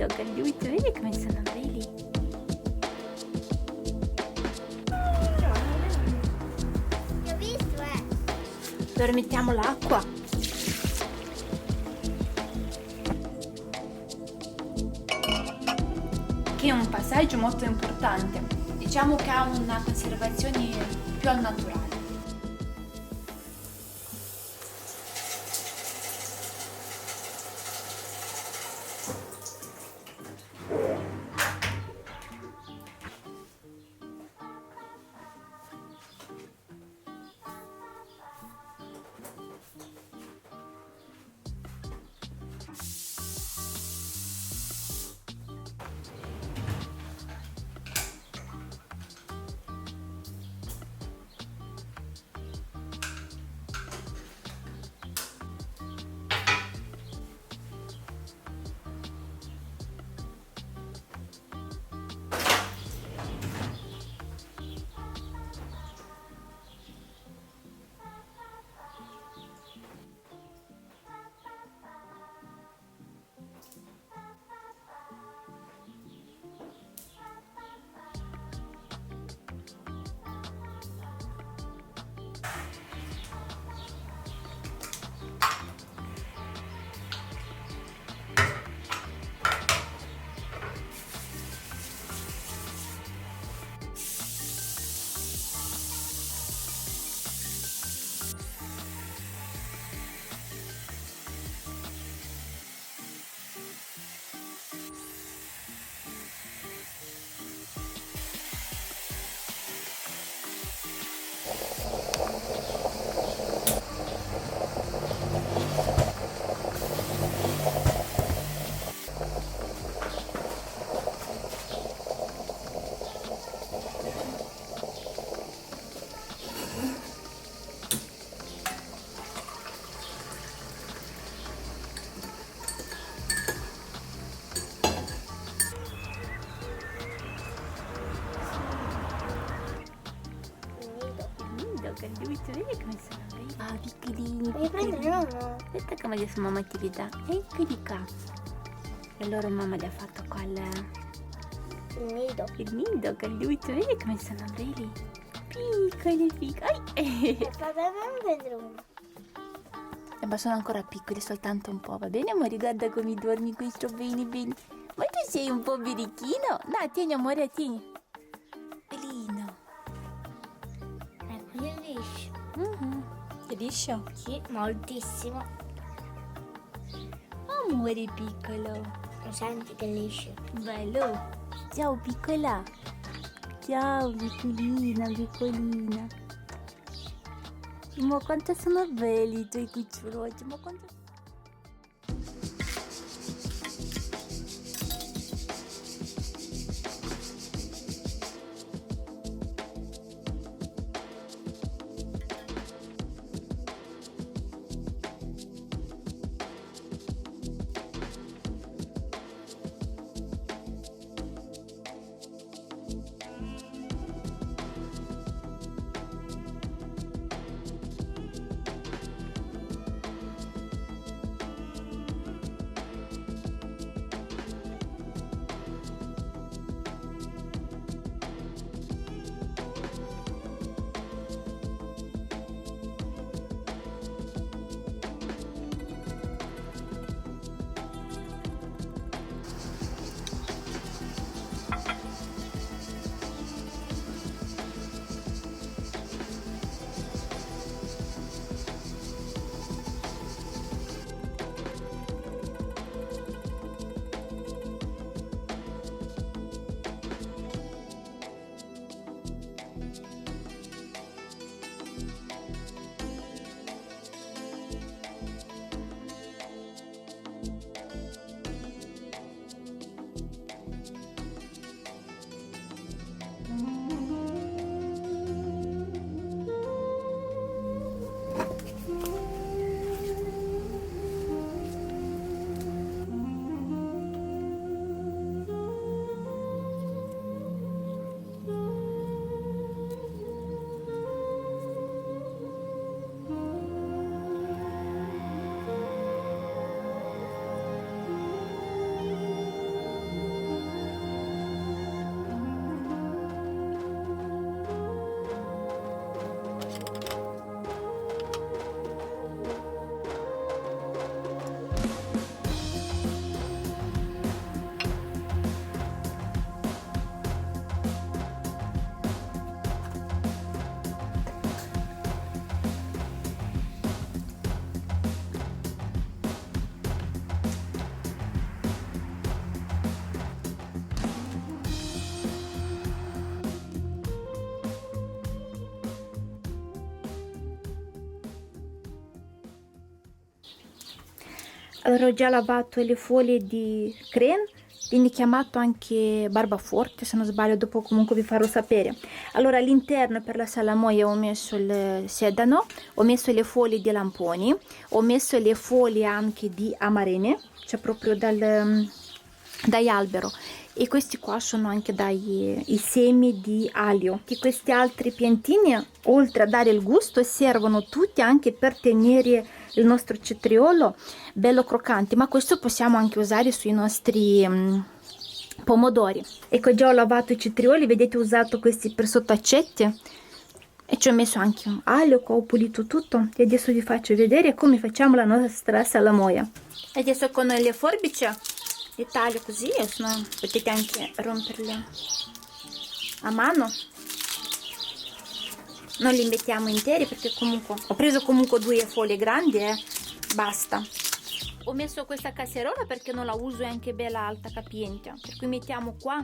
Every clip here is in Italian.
Calduccio, vedi come sono belli? Ti ho visto, Allora mettiamo l'acqua. Che è un passaggio molto importante. Diciamo che ha una conservazione più al naturale. Calduccio, vedi come sono belli? Ah, piccolini, Devi prendere nonno. Aspetta che adesso mamma ti ridà. Eccoli qua. E allora mamma gli ha fatto qua Il nido. il nido, Calduccio, vedi come sono belli? Piccoli, piccoli. Fammi prendere uno. Ma sono ancora piccoli, soltanto un po', va bene? Ma guarda come dormi questo bene, bene. Ma tu sei un po' birichino? Dai, tieni amore, tieni. Bellino. Ecco, io liscio. È liscio? Sì, moltissimo. Amore piccolo. Lo senti che liscio? Bello. Ciao piccola. Ciao piccolina, piccolina. Ma quanto sono belli i tuoi cucciolotti, ma quanto... Allora ho già lavato le foglie di creme, viene chiamato anche barbaforte se non sbaglio, dopo comunque vi farò sapere. Allora all'interno per la salamoia ho messo il sedano, ho messo le foglie di lamponi, ho messo le foglie anche di amarene, cioè proprio dagli albero, e questi qua sono anche i semi di aglio. Che questi altri piantini, oltre a dare il gusto, servono tutti anche per tenere il nostro cetriolo bello croccante, ma questo possiamo anche usare sui nostri pomodori. Ecco, già ho lavato i cetrioli, vedete, ho usato questi per sottaceti e ci ho messo anche un aglio, qua ho pulito tutto e adesso vi faccio vedere come facciamo la nostra salamoia. Adesso con le forbici li taglio così, se no potete anche romperli a mano. Non li mettiamo interi perché comunque ho preso comunque 2 foglie grandi e basta. Ho messo questa casseruola perché non la uso, è anche bella alta capiente, per cui mettiamo qua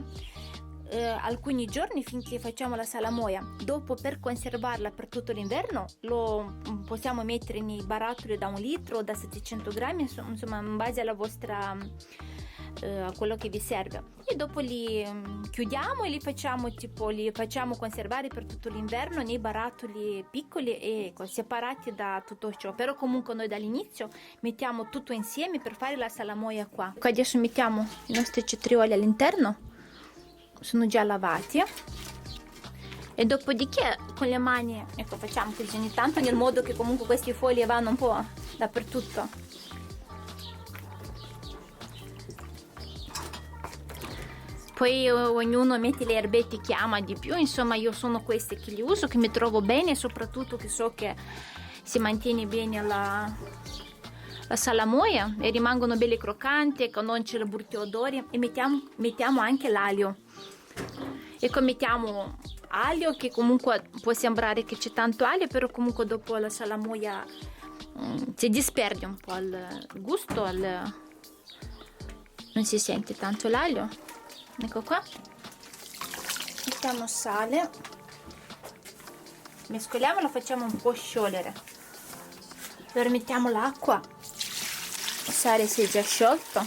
alcuni giorni finché facciamo la salamoia. Dopo, per conservarla per tutto l'inverno, lo possiamo mettere nei barattoli da 1 litro o da 700 grammi, insomma in base alla vostra a quello che vi serve, e dopo li chiudiamo e li facciamo conservare per tutto l'inverno nei barattoli piccoli e separati da tutto ciò. Però comunque noi dall'inizio mettiamo tutto insieme per fare la salamoia qua. Adesso mettiamo i nostri cetrioli all'interno, sono già lavati, e dopodiché con le mani, ecco, facciamo così ogni tanto, nel modo che comunque queste foglie vanno un po' dappertutto. Poi ognuno mette le erbette che ama di più, insomma io sono queste che li uso, che mi trovo bene, e soprattutto che so che si mantiene bene la salamoia e rimangono belli croccanti, che non c'è brutti odori. E mettiamo anche l'aglio. Ecco, mettiamo aglio, che comunque può sembrare che c'è tanto aglio, però comunque dopo la salamoia si disperde un po' il gusto, non si sente tanto l'aglio. Ecco qua, mettiamo sale, mescoliamo, lo facciamo un po' sciogliere, allora mettiamo l'acqua, il sale si è già sciolto.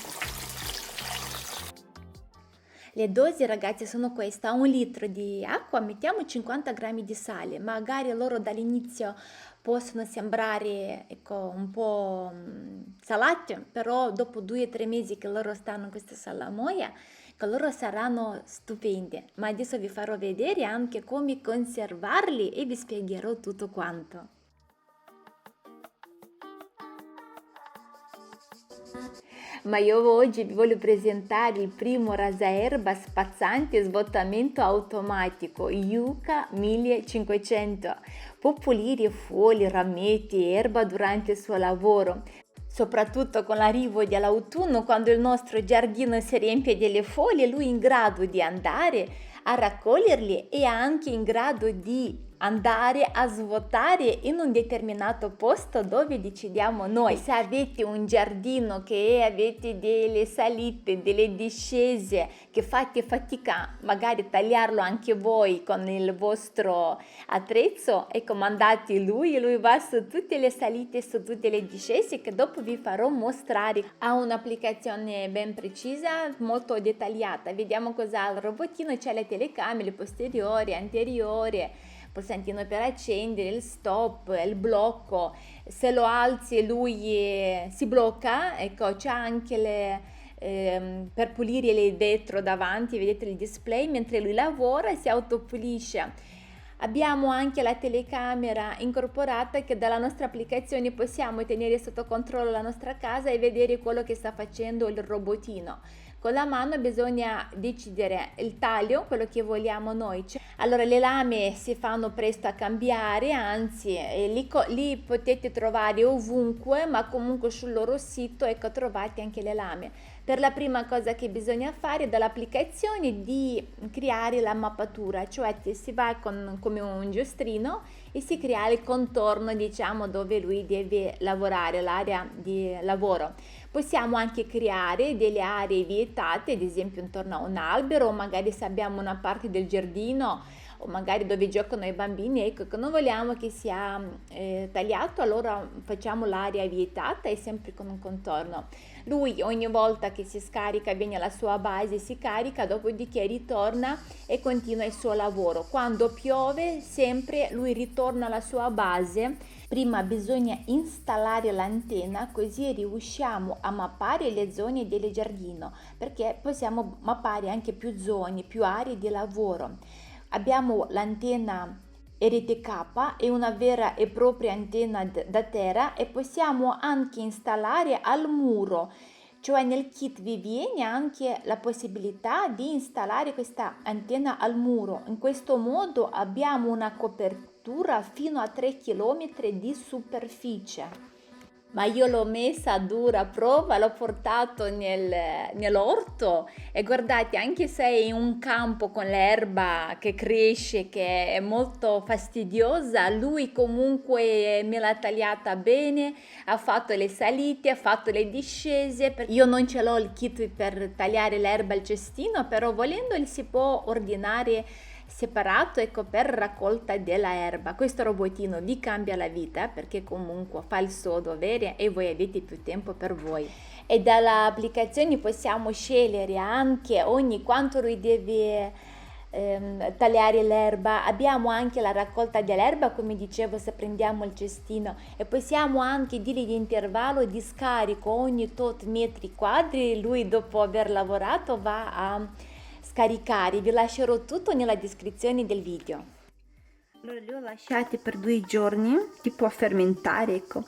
Le dosi, ragazzi, sono queste: a 1 litro di acqua mettiamo 50 grammi di sale. Magari loro dall'inizio possono sembrare, ecco, un po' salati, però dopo 2-3 mesi che loro stanno in questa salamoia, che loro saranno stupendi. Ma adesso vi farò vedere anche come conservarli e vi spiegherò tutto quanto. Ma io oggi vi voglio presentare il primo rasaerba spazzante svuotamento automatico Yuka 1500. Può pulire foglie, rametti e erba durante il suo lavoro. Soprattutto con l'arrivo dell'autunno, quando il nostro giardino si riempie delle foglie, lui è in grado di andare a raccoglierli e anche in grado di andare a svuotare in un determinato posto dove decidiamo noi. Se avete un giardino che avete delle salite, delle discese, che fate fatica magari a tagliarlo anche voi con il vostro attrezzo, ecco, mandate lui va su tutte le salite, su tutte le discese, che dopo vi farò mostrare. Ha un'applicazione ben precisa, molto dettagliata. Vediamo cosa ha il robottino. C'è le telecamere posteriori, anteriori, pulsantino per accendere, il stop, il blocco. Se lo alzi lui si blocca. Ecco, c'è anche per pulire le vetro davanti, vedete il display, mentre lui lavora si autopulisce. Abbiamo anche la telecamera incorporata, che dalla nostra applicazione possiamo tenere sotto controllo la nostra casa e vedere quello che sta facendo il robottino. Con la mano bisogna decidere il taglio, quello che vogliamo noi. Allora le lame si fanno presto a cambiare, anzi li potete trovare ovunque, ma comunque sul loro sito, ecco, trovate anche le lame. Per la prima cosa che bisogna fare dall'applicazione di creare la mappatura, cioè si va come un giostrino e si crea il contorno, diciamo, dove lui deve lavorare, l'area di lavoro. Possiamo anche creare delle aree vietate, ad esempio intorno a un albero, o magari se abbiamo una parte del giardino o magari dove giocano i bambini, ecco, che non vogliamo che sia tagliato, allora facciamo l'area vietata e sempre con un contorno. Lui ogni volta che si scarica viene alla sua base, si carica, dopodiché ritorna e continua il suo lavoro. Quando piove sempre lui ritorna alla sua base. Prima bisogna installare l'antenna, così riusciamo a mappare le zone del giardino, perché possiamo mappare anche più zone, più aree di lavoro. Abbiamo l'antenna RTK, è una vera e propria antenna da terra, e possiamo anche installare al muro, cioè nel kit vi viene anche la possibilità di installare questa antenna al muro. In questo modo abbiamo una copertura fino a 3 km di superficie. Ma io l'ho messa a dura prova, l'ho portato nell'orto e guardate, anche se è in un campo con l'erba che cresce, che è molto fastidiosa, lui comunque me l'ha tagliata bene, ha fatto le salite, ha fatto le discese. Io non ce l'ho il kit per tagliare l'erba al cestino, però volendo si può ordinare separato, ecco, per raccolta della erba. Questo robotino vi cambia la vita, perché comunque fa il suo dovere e voi avete più tempo per voi. E dall'applicazione possiamo scegliere anche ogni quanto lui deve tagliare l'erba. Abbiamo anche la raccolta dell'erba, come dicevo, se prendiamo il cestino, e possiamo anche dire l'intervallo di scarico ogni tot metri quadri. Lui, dopo aver lavorato, va a scaricare. Vi lascerò tutto nella descrizione del video. Allora li ho lasciati per 2 giorni tipo a fermentare, ecco.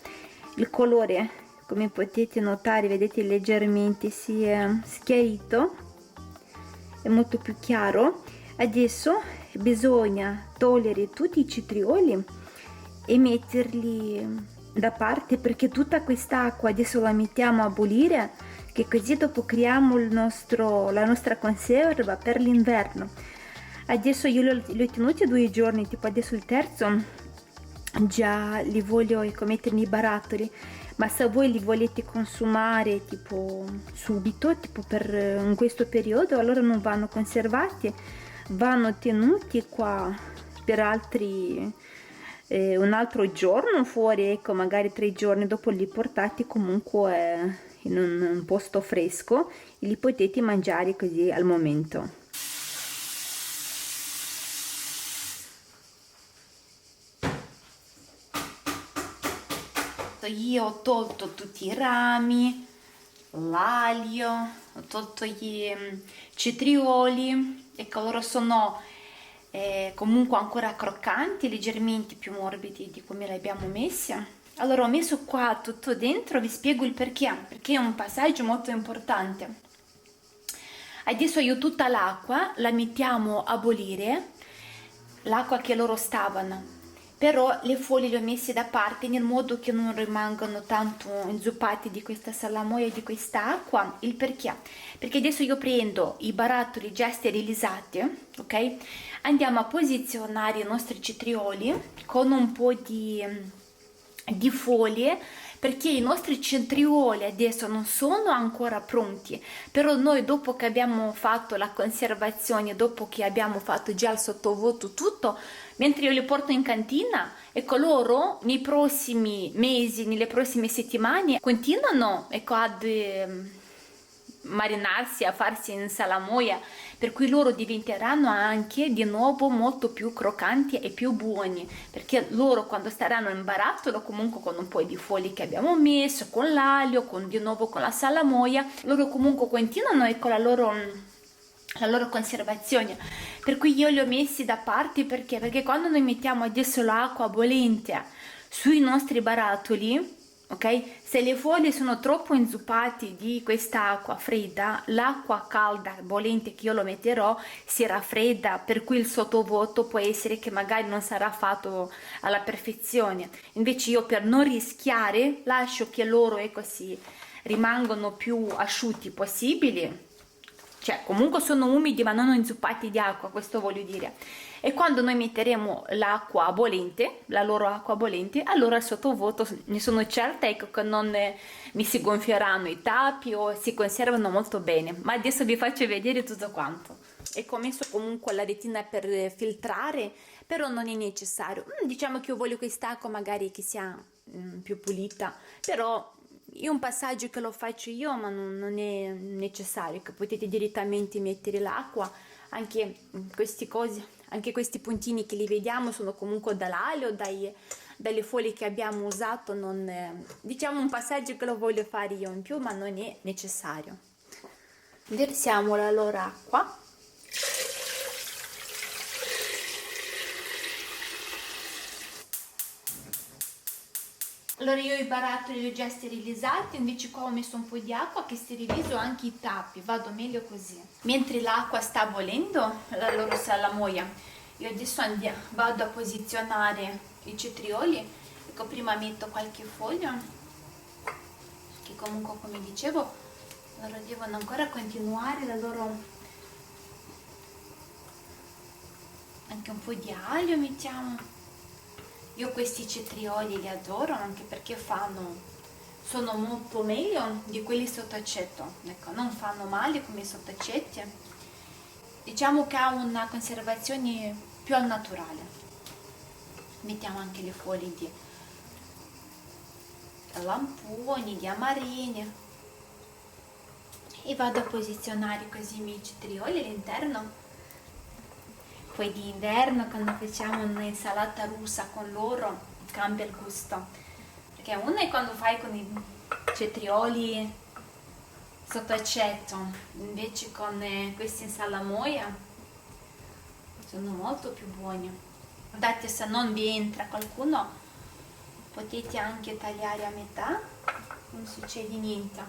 Il colore, come potete notare, vedete, leggermente si è schiarito, è molto più chiaro. Adesso bisogna togliere tutti i cetrioli e metterli da parte, perché tutta quest'acqua adesso la mettiamo a bollire, che così dopo creiamo la nostra conserva per l'inverno. Adesso io li ho tenuti 2 giorni, tipo adesso il terzo già li voglio, ecco, mettere nei barattoli. Ma se voi li volete consumare tipo subito, tipo per in questo periodo, allora non vanno conservati, vanno tenuti qua per altri un altro giorno fuori, ecco, magari 3 giorni dopo li portate comunque in un posto fresco e li potete mangiare così al momento. Io ho tolto tutti i rami, l'aglio, ho tolto i cetrioli, ecco, loro sono comunque ancora croccanti, leggermente più morbidi di come li abbiamo messi. Allora ho messo qua tutto dentro, vi spiego il perché è un passaggio molto importante. Adesso io tutta l'acqua la mettiamo a bollire, l'acqua che loro stavano, però le foglie le ho messe da parte in modo che non rimangano tanto inzuppate di questa salamoia, di questa acqua. Il perché? Perché adesso io prendo i barattoli già sterilizzati, ok? Andiamo a posizionare i nostri cetrioli con un po' di foglie, perché i nostri cetrioli adesso non sono ancora pronti, però noi dopo che abbiamo fatto la conservazione, dopo che abbiamo fatto già il sottovuoto tutto, mentre io li porto in cantina, ecco, loro nei prossimi mesi, nelle prossime settimane continuano, ecco, ad marinarsi, a farsi in salamoia, per cui loro diventeranno anche di nuovo molto più croccanti e più buoni, perché loro quando staranno in barattolo, comunque con un po' di foglie che abbiamo messo, con l'aglio, di nuovo con la salamoia, loro comunque continuano, ecco, la loro conservazione. Per cui io li ho messi da parte, perché quando noi mettiamo adesso l'acqua bollente sui nostri barattoli, ok, se le foglie sono troppo inzuppate di questa acqua fredda, l'acqua calda bollente che io lo metterò si raffredda, per cui il sottovuoto può essere che magari non sarà fatto alla perfezione. Invece io, per non rischiare, lascio che loro, ecco, si rimangono più asciutti possibili, cioè comunque sono umidi ma non inzuppati di acqua, questo voglio dire. E quando noi metteremo l'acqua bollente, la loro acqua bollente, allora il sottovuoto, ne sono certa, ecco, che non mi si gonfieranno i tappi o si conservano molto bene. Ma adesso vi faccio vedere tutto quanto. ecco, ho messo comunque la retina per filtrare, però non è necessario. Diciamo che io voglio quest'acqua magari che sia più pulita, però è un passaggio che lo faccio io, ma non è necessario, che potete direttamente mettere l'acqua. Anche queste cose, anche questi puntini che li vediamo sono comunque dall'alio, dalle foglie che abbiamo usato, non, diciamo un passaggio che lo voglio fare io in più, ma non è necessario. Versiamo la loro acqua. Allora io i barattoli li ho già sterilizzati, invece qua ho messo un po' di acqua che sterilizzo anche i tappi, vado meglio così. Mentre l'acqua sta bollendo, la loro salamoia, io adesso vado a posizionare i cetrioli. Ecco, prima metto qualche foglia, che comunque come dicevo, loro devono ancora continuare la loro... Anche un po' di aglio mettiamo. Io questi cetrioli li adoro anche perché sono molto meglio di quelli sott'aceto, ecco, non fanno male come sott'acetti. Diciamo che ha una conservazione più al naturale. Mettiamo anche le foglie di lamponi, di amarene e vado a posizionare così i miei cetrioli all'interno. Poi di inverno, quando facciamo un'insalata russa con loro, cambia il gusto. Perché uno è quando fai con i cetrioli sotto aceto, invece con questi in salamoia sono molto più buoni. Guardate, se non vi entra qualcuno, potete anche tagliare a metà, non succede niente.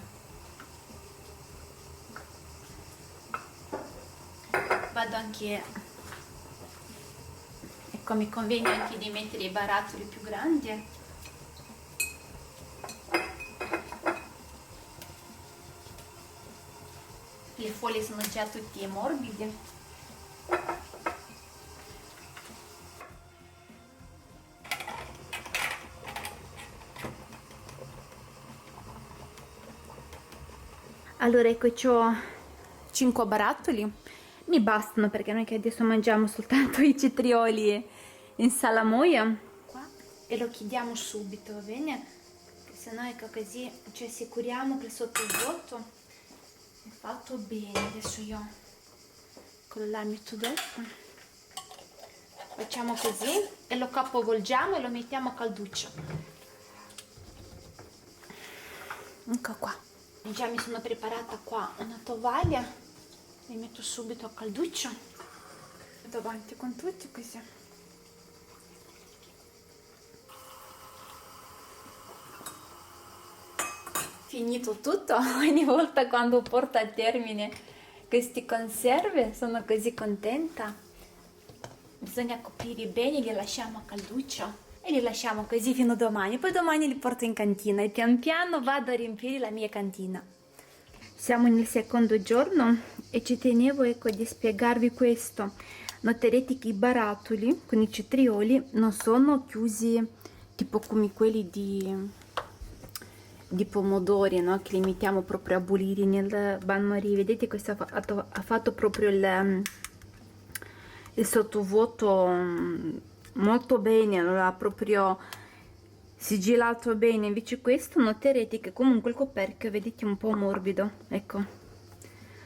Vado anche... mi conviene anche di mettere i barattoli più grandi. Le foglie sono già tutte morbide. Allora ecco, ho 5 barattoli. Mi bastano perché noi che adesso mangiamo soltanto i cetrioli in salamoia qua, e lo chiudiamo subito, va bene? Se no ecco così ci assicuriamo che il sottovuoto è fatto bene. Adesso io quello là metto dopo, facciamo così e lo capovolgiamo e lo mettiamo a calduccio. Ecco qua, già mi sono preparata qua una tovaglia, li metto subito a calduccio, vado avanti con tutti così. Finito tutto, ogni volta quando porto a termine queste conserve sono così contenta. Bisogna coprire bene, li lasciamo a calduccio e li lasciamo così fino a domani, poi domani li porto in cantina e pian piano vado a riempire la mia cantina. Siamo nel secondo giorno e ci tenevo ecco di spiegarvi questo. Noterete che i barattoli con i cetrioli non sono chiusi tipo come quelli di pomodori, no? Che li mettiamo proprio a bollire nel bain-marie. Vedete, questo ha fatto proprio il sottovuoto molto bene, allora ha proprio sigillato bene. Invece questo noterete che comunque il coperchio, vedete, è un po' morbido, ecco.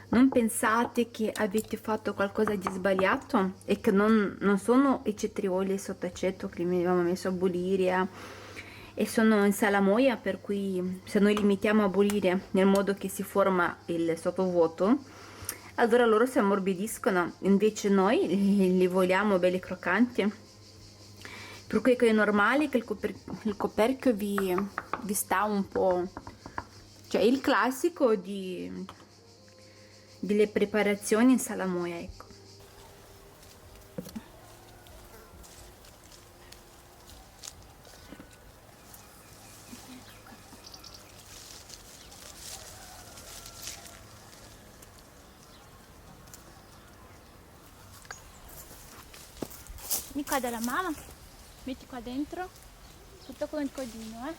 Non pensate che avete fatto qualcosa di sbagliato e che non sono i cetrioli sotto aceto che li avevamo messo a bollire e sono in salamoia, per cui se noi li mettiamo a bollire nel modo che si forma il sottovuoto, allora loro si ammorbidiscono, invece noi li vogliamo belli croccanti, per cui è normale che il coperchio vi sta un po', cioè il classico delle preparazioni in salamoia, ecco. Qua della mamma, metti qua dentro tutto con il codino,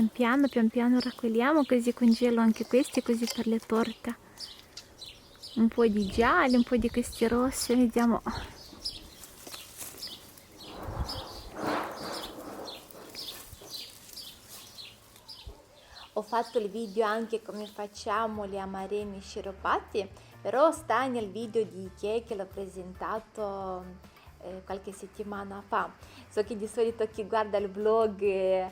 pian piano raccogliamo, così congelo anche questi, così per le torte. Un po' di gialli, un po' di questi rossi, vediamo. Ho fatto il video anche come facciamo le amarene sciroppate, però sta nel video di Ikea che l'ho presentato qualche settimana fa. So che di solito chi guarda il vlog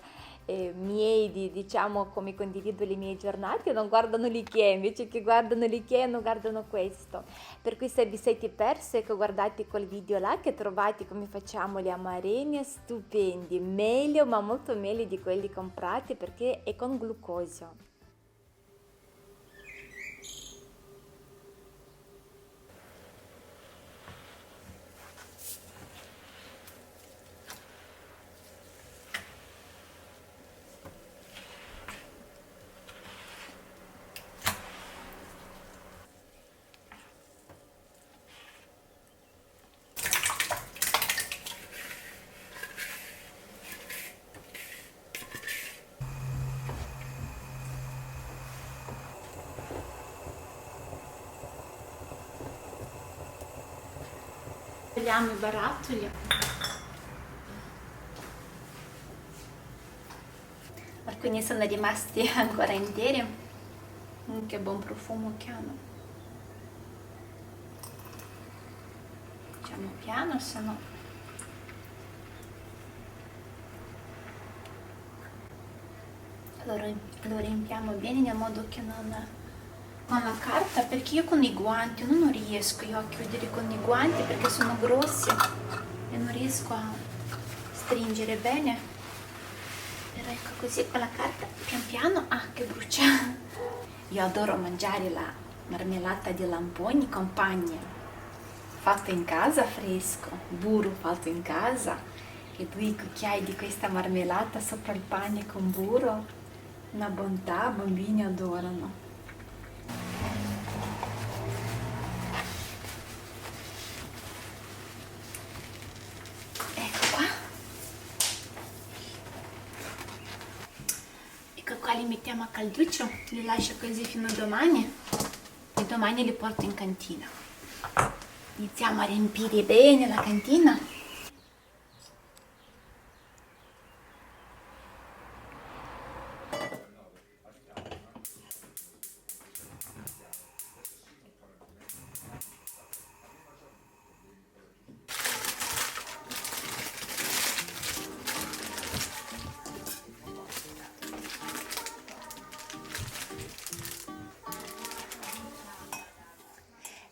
miei, diciamo come condivido le mie giornate, non guardano l'Ikea, invece che guardano l'Ikea non guardano questo. Per cui se vi siete persi, ecco, guardate quel video là che trovate come facciamo le amarene, stupendi, meglio, ma molto meglio di quelli comprati perché è con glucosio. Togliamo i barattoli. Alcuni sono rimasti ancora interi. Che buon profumo che hanno. Facciamo piano, se no lo riempiamo bene in modo che non con la carta, perché io con i guanti non riesco io a chiudere con i guanti perché sono grossi e non riesco a stringere bene. Però ecco così con la carta pian piano, che brucia. Io adoro mangiare la marmellata di lamponi con pagne fatto in casa, fresco, burro fatto in casa e 2 cucchiai di questa marmellata sopra il pane con burro, una bontà, bambini adorano. Li mettiamo a calduccio, li lascio così fino a domani e domani li porto in cantina. Iniziamo a riempire bene la cantina.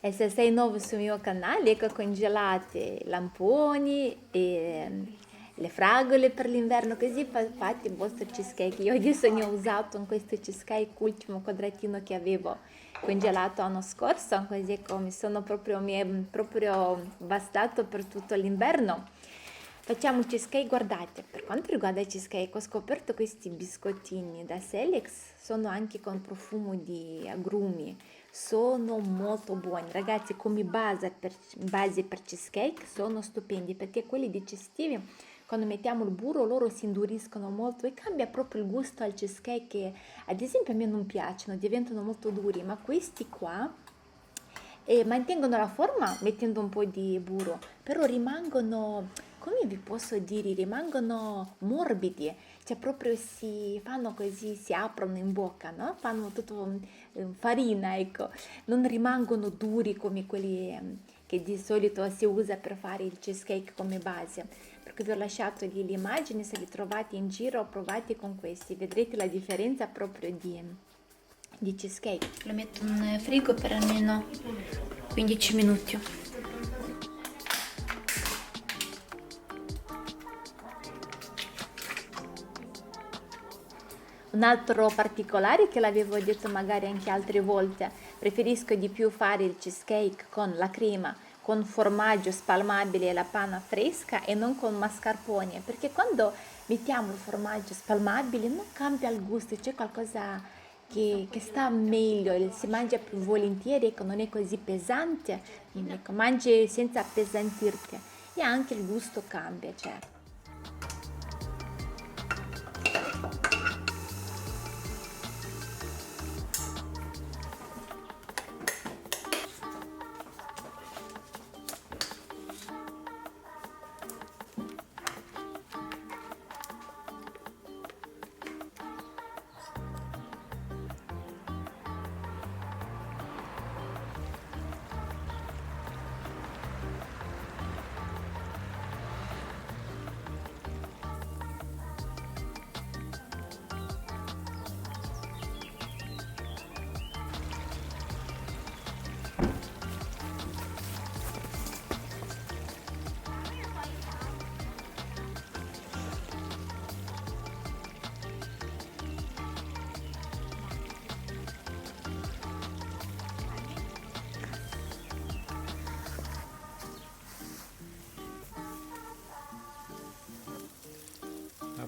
E se sei nuovo sul mio canale, ecco congelate lamponi e le fragole per l'inverno, così fate il vostro cheesecake. Io adesso ne ho usato in questo cheesecake ultimo quadratino che avevo congelato l'anno scorso, così mi è proprio bastato per tutto l'inverno. Facciamo il cheesecake, guardate, per quanto riguarda il cheesecake ho scoperto questi biscottini da Selex, sono anche con profumo di agrumi, sono molto buoni, ragazzi, come base per cheesecake sono stupendi, perché quelli digestivi, quando mettiamo il burro, loro si induriscono molto e cambia proprio il gusto al cheesecake che ad esempio a me non piacciono, diventano molto duri, ma questi qua mantengono la forma mettendo un po' di burro, però rimangono, come vi posso dire, rimangono morbidi, cioè proprio si fanno così, si aprono in bocca, no? Fanno tutto farina, ecco, non rimangono duri come quelli che di solito si usa per fare il cheesecake come base. Per cui vi ho lasciato lì le immagini, se li trovate in giro provate con questi, vedrete la differenza proprio di cheesecake. Lo metto in frigo per almeno 15 minuti. Un altro particolare che l'avevo detto magari anche altre volte, preferisco di più fare il cheesecake con la crema, con formaggio spalmabile e la panna fresca e non con mascarpone, perché quando mettiamo il formaggio spalmabile non cambia il gusto, c'è qualcosa che sta meglio, si mangia più volentieri, ecco, non è così pesante, quindi ecco, mangi senza appesantirti e anche il gusto cambia, cioè.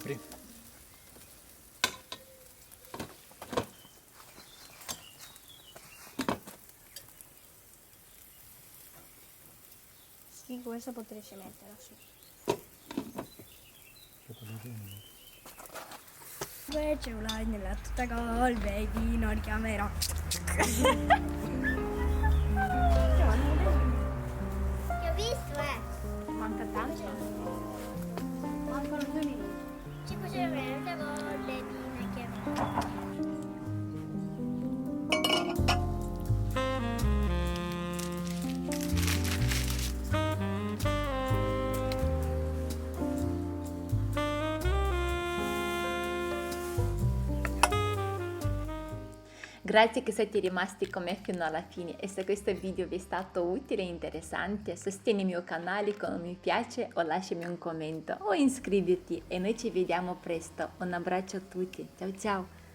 apri. Sì, questo potresti metterlo, sì. Due cellulari nella tuta col baby, non richiamerò. Ti ho visto, Manca tanto? Mancano 2 minuti. 5 cellulari col baby, non chiamerò. Grazie che siete rimasti con me fino alla fine e se questo video vi è stato utile e interessante, sostieni il mio canale con un mi piace o lasciami un commento o iscriviti e noi ci vediamo presto. Un abbraccio a tutti, ciao ciao!